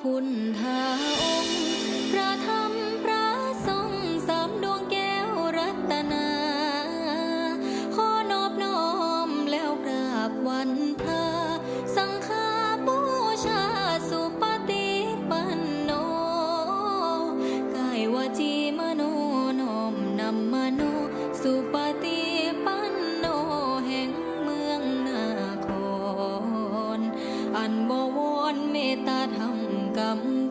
พุทธาองค์พระธรรมพระสงฆ์สามดวงแก้วรัตนาขอนอบน้อมแล้วกราบวันทาสังฆาบูชาสุปฏิปันโนกายวาจีมโนน้อมนำมโนสุปฏิปันโนแห่งเมืองนาครอันบวรเมตตาธรรมกำ